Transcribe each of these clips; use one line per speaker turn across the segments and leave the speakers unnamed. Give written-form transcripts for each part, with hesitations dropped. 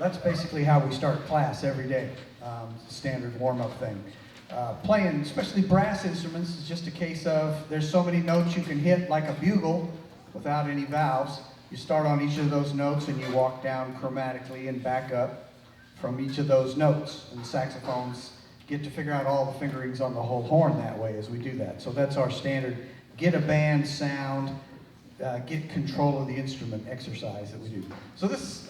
that's basically how we start class every day, standard warm-up thing. Playing, especially brass instruments, is just a case of there's so many notes you can hit like a bugle without any valves. You start on each of those notes and you walk down chromatically and back up from each of those notes. And the saxophones get to figure out all the fingerings on the whole horn that way as we do that. So that's our standard get a band sound, get control of the instrument exercise that we do. So this,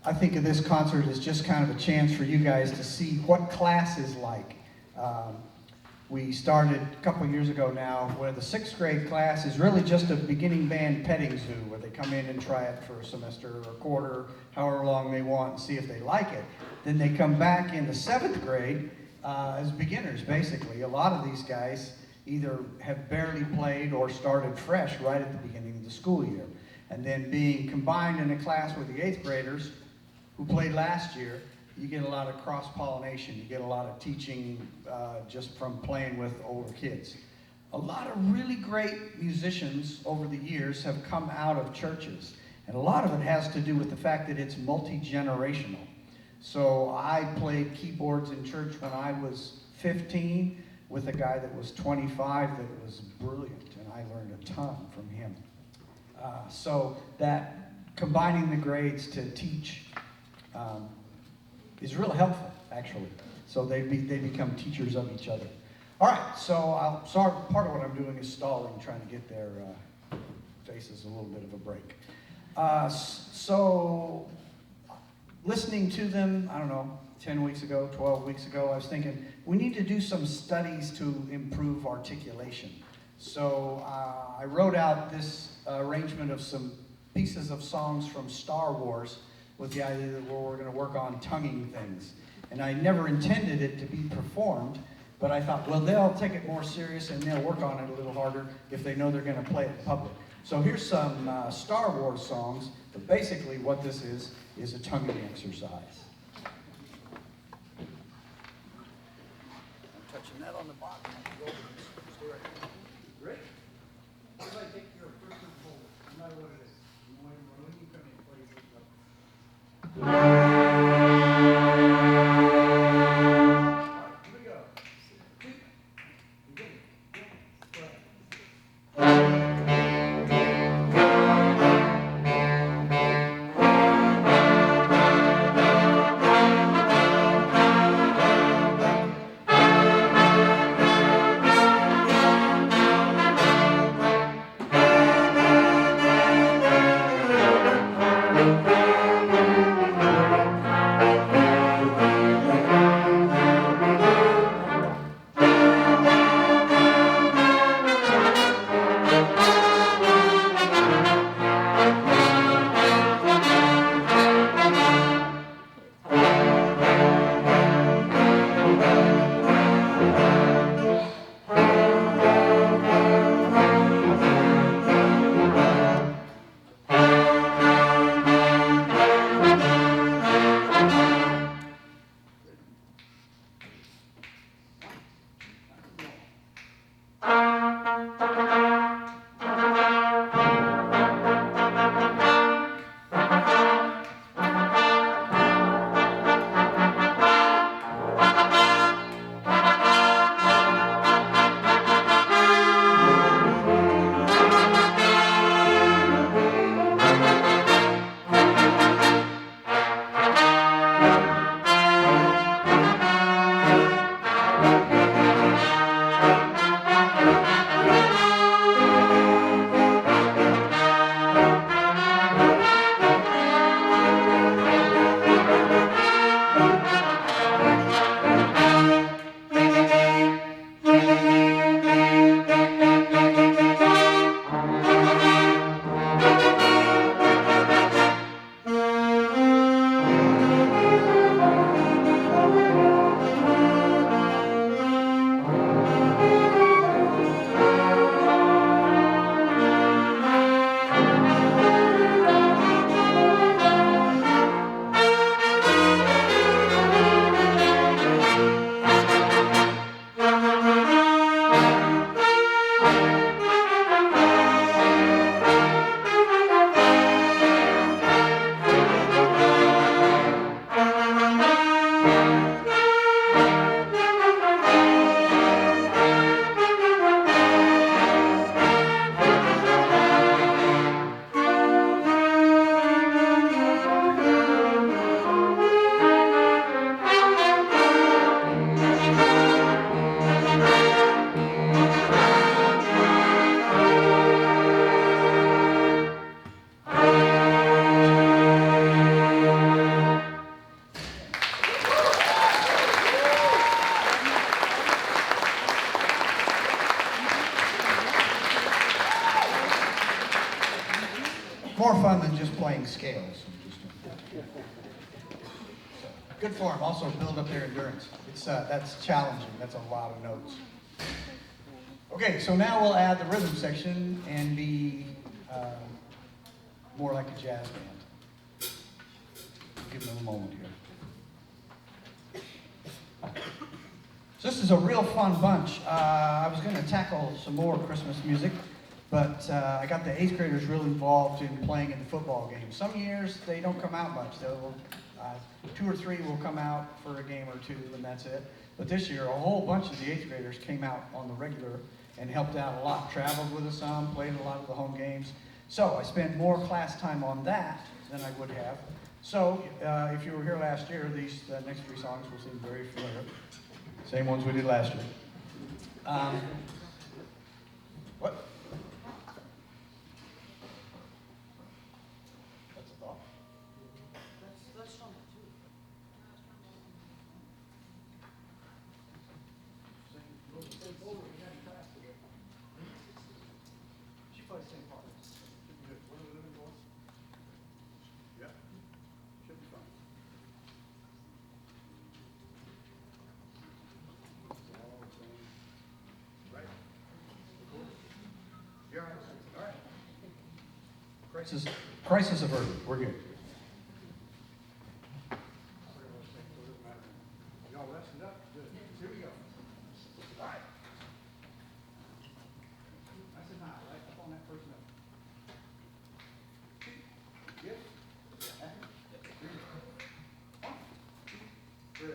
I think of this concert as just kind of a chance for you guys to see what class is like. We started a couple years ago now where the 6th grade class is really just a beginning band petting zoo where they come in and try it for a semester or a quarter, however long they want, and see if they like it. Then they come back in the 7th grade as beginners, basically. A lot of these guys either have barely played or started fresh right at the beginning of the school year. And then being combined in a class with the 8th graders who played last year, you get a lot of cross-pollination. You get a lot of teaching just from playing with older kids. A lot of really great musicians over the years have come out of churches. And a lot of it has to do with the fact that it's multi-generational. So I played keyboards in church when I was 15 with a guy that was 25 that was brilliant, and I learned a ton from him. So that combining the grades to teach is real helpful, actually. So they become teachers of each other. All right, so sorry, part of what I'm doing is stalling, trying to get their faces a little bit of a break. So listening to them, I don't know, 10 weeks ago, 12 weeks ago, I was thinking, we need to do some studies to improve articulation. So I wrote out this arrangement of some pieces of songs from Star Wars with the idea that we're going to work on tonguing things. And I never intended it to be performed, but I thought, well, they'll take it more serious and they'll work on it a little harder if they know they're going to play it in public. So here's some Star Wars songs, but basically what this is a tonguing exercise. I'm touching that on the bottom. Stay right there. Ready? Everybody take your first hold, no matter what it is. When you come in, play it up. All right, here we go. Begin. fun than just playing scales. Good for them. Also build up their endurance. That's challenging. That's a lot of notes. Okay, so now we'll add the rhythm section and be more like a jazz band. Give them a moment here. So this is a real fun bunch. I was going to tackle some more Christmas music, but I got the 8th graders real involved in playing in the football games. Some years they don't come out much. They'll 2 or 3 will come out for a game or 2, and that's it. But this year, a whole bunch of the 8th graders came out on the regular and helped out a lot. Traveled with us some, played a lot of the home games. So I spent more class time on that than I would have. So if you were here last year, these next 3 songs will seem very familiar. Same ones we did last year. What? That's a thought.
That's from it too.
She plays the same part. Should be good. What are the living voice? Yeah. Should be fun. Right. Cool. You're all right. All right. Crisis averted. We're good. Y'all rested up? Good. Here we go. All right. Nice and high, right up on that first note. Good? Happy? Here we go. 1, 2, 3.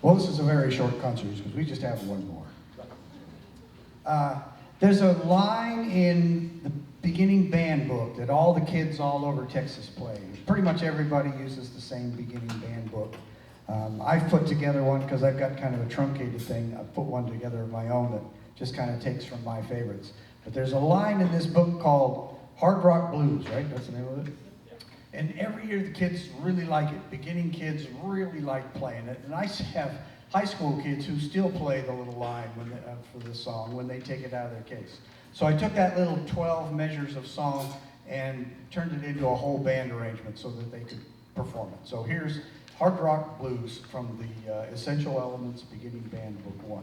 Well, this is a very short concert because we just have one more. There's a line in the beginning band book that all the kids all over Texas play. Pretty much everybody uses the same beginning band book. I've put together one because I've got kind of a truncated thing. I've put one together of my own that just kind of takes from my favorites. But there's a line in this book called Hard Rock Blues, right? That's the name of it? And every year the kids really like it. Beginning kids really like playing it. And I have high school kids who still play the little line when they, for this song when they take it out of their case. So I took that little 12 measures of song and turned it into a whole band arrangement so that they could perform it. So here's Hard Rock Blues from the Essential Elements Beginning Band Book 1.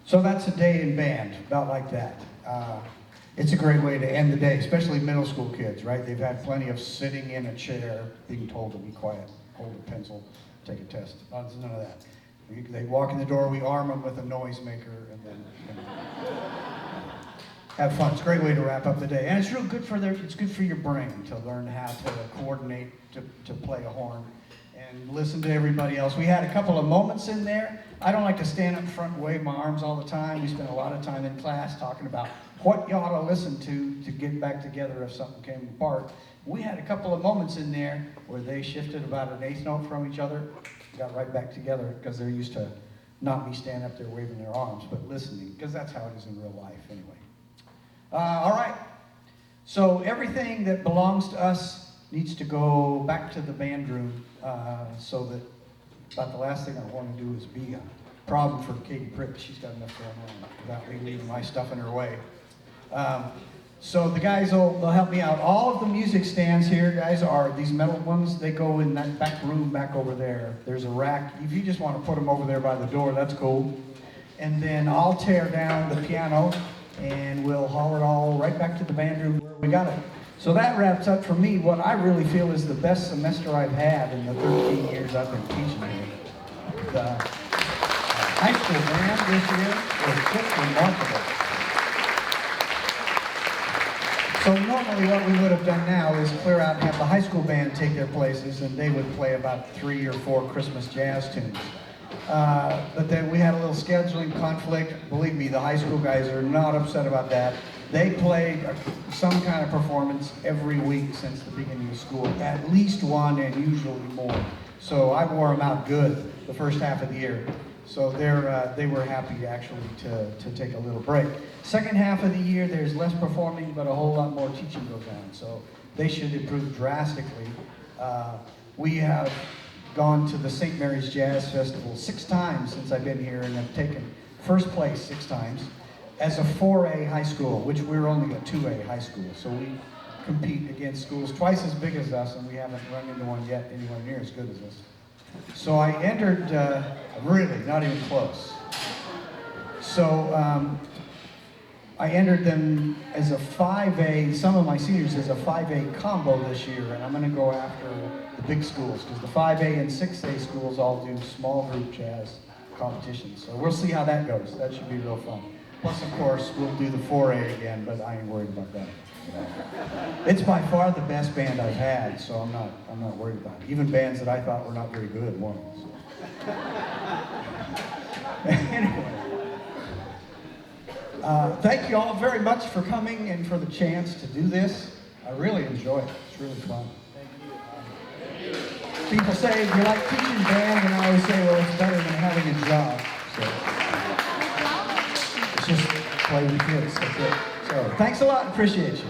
So that's a day in band, about like that. It's a great way to end the day, especially middle school kids, right? They've had plenty of sitting in a chair, being told to be quiet, hold a pencil, take a test. None of that. They walk in the door, we arm them with a noisemaker, and then have fun. It's a great way to wrap up the day. And it's real good for it's good for your brain to learn how to coordinate, to play a horn, and listen to everybody else. We had a couple of moments in there. I don't like to stand up front and wave my arms all the time. We spent a lot of time in class talking about what you ought to listen to get back together if something came apart. We had a couple of moments in there where they shifted about an eighth note from each other, got right back together because they're used to not me standing up there waving their arms, but listening, because that's how it is in real life anyway. All right, so everything that belongs to us needs to go back to the band room so that about the last thing I want to do is be a problem for Katie Prick. She's got enough going on without me leaving my stuff in her way. So the guys they'll help me out. All of the music stands here, guys, are these metal ones. They go in that back room back over there. There's a rack. If you just want to put them over there by the door, that's cool. And then I'll tear down the piano and we'll haul it all right back to the band room where we got it. So that wraps up for me what I really feel is the best semester I've had in the 13 years I've been teaching here. The high school band this year was just remarkable. So normally what we would have done now is clear out and have the high school band take their places, and they would play about 3 or 4 Christmas jazz tunes. But then we had a little scheduling conflict. Believe me, the high school guys are not upset about that. They play some kind of performance every week since the beginning of school, at least one and usually more. So I wore them out good the first half of the year. So they were happy actually to take a little break. Second half of the year, there's less performing, but a whole lot more teaching goes on. So they should improve drastically. We have gone to the St. Mary's Jazz Festival 6 times since I've been here and have taken first place 6 times as a 4A high school, which we're only a 2A high school. So we compete against schools twice as big as us, and we haven't run into one yet anywhere near as good as us. So I entered, really, not even close. So I entered them as a 5A, some of my seniors as a 5A combo this year, and I'm going to go after the big schools, because the 5A and 6A schools all do small group jazz competitions. So we'll see how that goes. That should be real fun. Plus, of course, we'll do the 4A again, but I ain't worried about that. It's by far the best band I've had, so I'm not worried about it. Even bands that I thought were not very good won. So. Anyway, thank you all very much for coming and for the chance to do this. I really enjoy it. It's really fun. People say, do you like teaching band? And I always say, well, it's better than having a job. So it's just play with kids. That's it. So thanks a lot. Appreciate you.